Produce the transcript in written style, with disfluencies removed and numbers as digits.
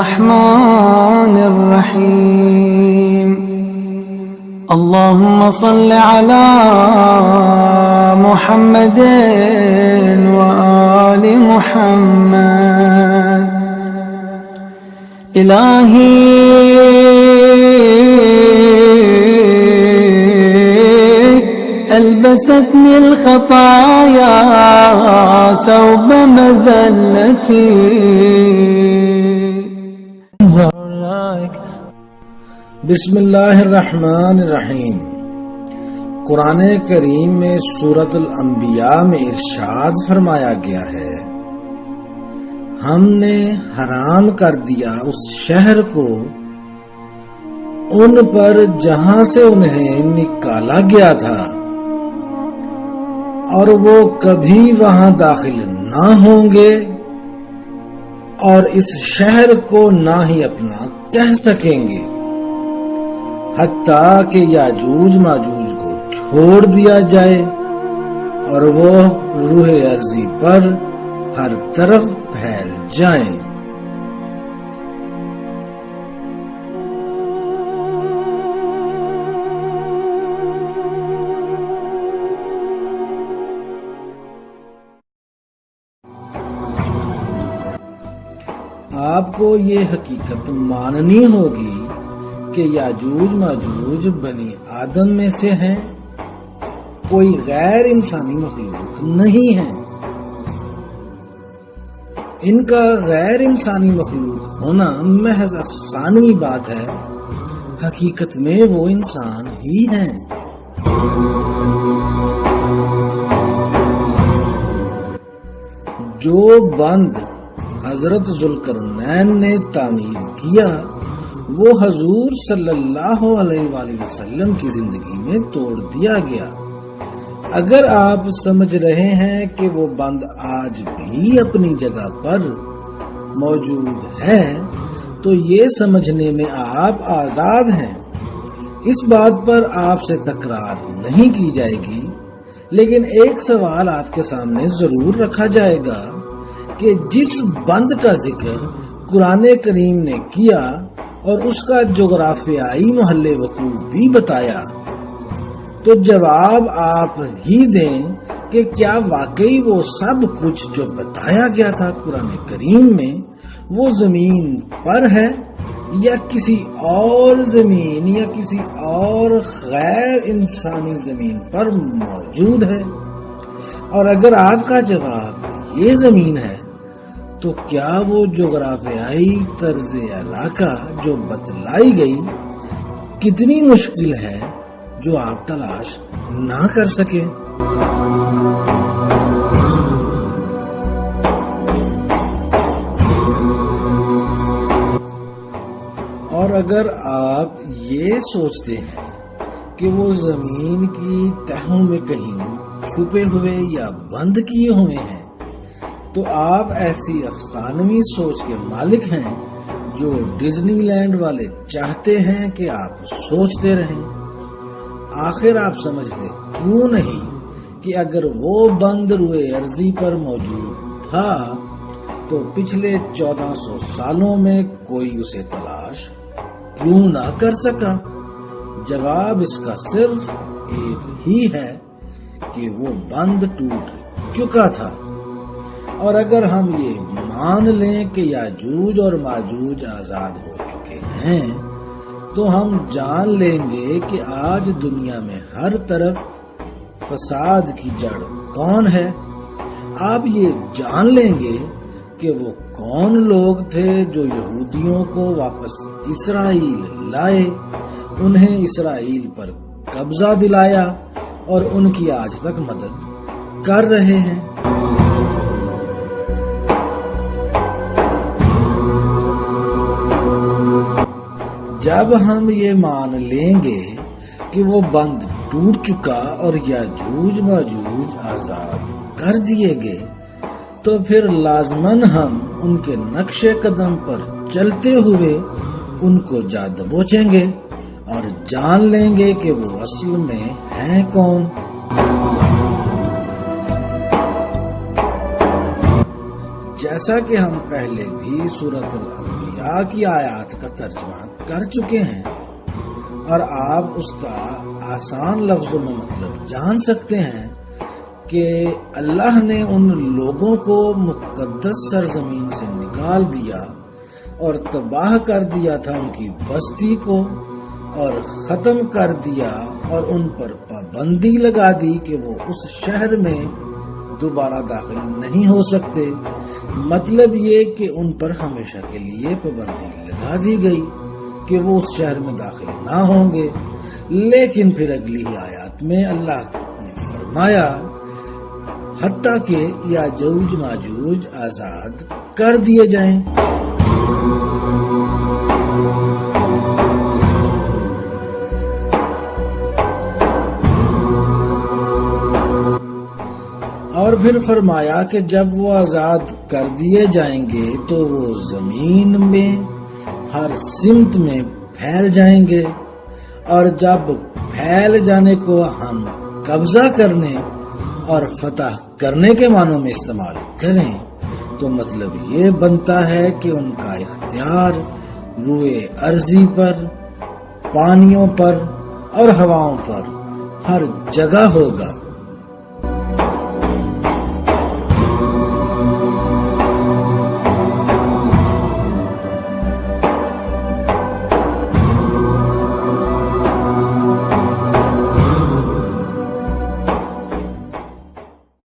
الرحمن الرحيم اللهم صل على محمد وآل محمد إلهي ألبستني الخطايا ثوب مذلتي. بسم اللہ الرحمن الرحیم. قرآن کریم میں سورۃ الانبیاء میں ارشاد فرمایا گیا ہے، ہم نے حرام کر دیا اس شہر کو ان پر جہاں سے انہیں نکالا گیا تھا، اور وہ کبھی وہاں داخل نہ ہوں گے اور اس شہر کو نہ ہی اپنا کہہ سکیں گے، حتیٰ کہ یاجوج ماجوج کو چھوڑ دیا جائے اور وہ روح ارضی پر ہر طرف پھیل جائیں۔ آپ کو یہ حقیقت ماننی ہوگی کہ یاجوج ماجوج بنی آدم میں سے ہیں، کوئی غیر انسانی مخلوق نہیں ہے۔ ان کا غیر انسانی مخلوق ہونا محض افسانوی بات ہے، حقیقت میں وہ انسان ہی ہیں۔ جو بند حضرت ذوالقرنین نے تعمیر کیا وہ حضور صلی اللہ علیہ وآلہ وسلم کی زندگی میں توڑ دیا گیا۔ اگر آپ سمجھ رہے ہیں کہ وہ بند آج بھی اپنی جگہ پر موجود ہے تو یہ سمجھنے میں آپ آزاد ہیں، اس بات پر آپ سے تکرار نہیں کی جائے گی، لیکن ایک سوال آپ کے سامنے ضرور رکھا جائے گا کہ جس بند کا ذکر قرآن کریم نے کیا اور اس کا جغرافیائی محل وقوع بھی بتایا، تو جواب آپ ہی دیں کہ کیا واقعی وہ سب کچھ جو بتایا گیا تھا قرآن کریم میں وہ زمین پر ہے یا کسی اور زمین یا کسی اور غیر انسانی زمین پر موجود ہے؟ اور اگر آپ کا جواب یہ زمین ہے تو کیا وہ جغرافیائی طرز علاقہ جو بتلائی گئی کتنی مشکل ہے جو آپ تلاش نہ کر سکے؟ اور اگر آپ یہ سوچتے ہیں کہ وہ زمین کی تہوں میں کہیں چھپے ہوئے یا بند کیے ہوئے ہیں تو آپ ایسی افسانوی سوچ کے مالک ہیں جو ڈزنی لینڈ والے چاہتے ہیں کہ آپ سوچتے رہیں۔ آخر آپ سمجھتے کیوں نہیں کہ اگر وہ بند روئے ارضی پر موجود تھا تو پچھلے 1400 سالوں میں کوئی اسے تلاش کیوں نہ کر سکا؟ جواب اس کا صرف ایک ہی ہے کہ وہ بند ٹوٹ چکا تھا۔ اور اگر ہم یہ مان لیں کہ یاجوج اور ماجوج آزاد ہو چکے ہیں تو ہم جان لیں گے کہ آج دنیا میں ہر طرف فساد کی جڑ کون ہے۔ آپ یہ جان لیں گے کہ وہ کون لوگ تھے جو یہودیوں کو واپس اسرائیل لائے، انہیں اسرائیل پر قبضہ دلایا اور ان کی آج تک مدد کر رہے ہیں۔ جب ہم یہ مان لیں گے کہ وہ بند ٹوٹ چکا اور یاجوج ماجوج آزاد کر دیے گئے تو پھر لازماً ہم ان کے نقش قدم پر چلتے ہوئے ان کو جا دبوچیں گے اور جان لیں گے کہ وہ اصل میں ہیں کون۔ جیسا کہ ہم پہلے بھی سورۃ الانبیاء کی آیات کا ترجمہ کر چکے ہیں اور آپ اس کا آسان لفظوں میں مطلب جان سکتے ہیں کہ اللہ نے ان لوگوں کو مقدس سرزمین سے نکال دیا اور تباہ کر دیا تھا ان کی بستی کو، اور ختم کر دیا اور ان پر پابندی لگا دی کہ وہ اس شہر میں دوبارہ داخل نہیں ہو سکتے۔ مطلب یہ کہ ان پر ہمیشہ کے لیے پابندی لگا دی گئی کہ وہ اس شہر میں داخل نہ ہوں گے۔ لیکن پھر اگلی ہی آیات میں اللہ نے فرمایا حتیٰ کہ یاجوج ماجوج آزاد کر دیے جائیں۔ اور پھر فرمایا کہ جب وہ آزاد کر دیے جائیں گے تو وہ زمین میں ہر سمت میں پھیل جائیں گے، اور جب پھیل جانے کو ہم قبضہ کرنے اور فتح کرنے کے معنوں میں استعمال کریں تو مطلب یہ بنتا ہے کہ ان کا اختیار روئے ارضی پر، پانیوں پر اور ہواؤں پر ہر جگہ ہوگا۔